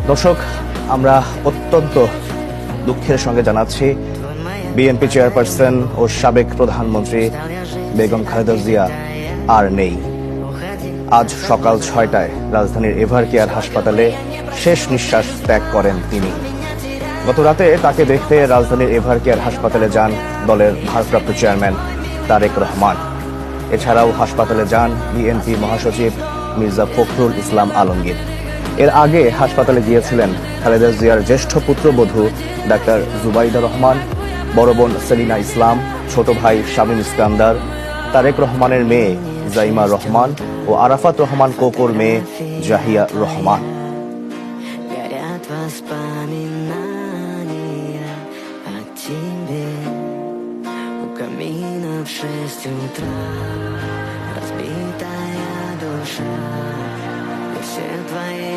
দর্শক, আমরা অত্যন্ত দুঃখের সঙ্গে জানাচ্ছি বিএনপি চেয়ারপারসন ও সাবেক প্রধানমন্ত্রী বেগম খালেদা জিয়া আর নেই। আজ সকাল 6টায় রাজধানীর এভারকেয়ার হাসপাতালে শেষ নিঃশ্বাস ত্যাগ করেন তিনি। গত রাতে তাকে দেখতে রাজধানীর এভারকেয়ার হাসপাতালে যান দলের ভারপ্রাপ্ত চেয়ারম্যান তারেক রহমান। এছাড়াও হাসপাতালে যান বিএনপি মহাসচিব মির্জা ফখরুল ইসলাম আলমগীর। এর আগে হাসপাতালে গিয়েছিলেন খালেদা জিয়ার জ্যেষ্ঠ পুত্রবধূ ডাক্তার জুবাইদা রহমান, বড় বোন সেলিনা ইসলাম, ছোট ভাই শামীম ইস্কান্দার, তারেক রহমানের মেয়ে জাইমা রহমান ও আরাফাত রহমান কোকোর মেয়ে জাহিয়া রহমান। Разбитая душа, и все твои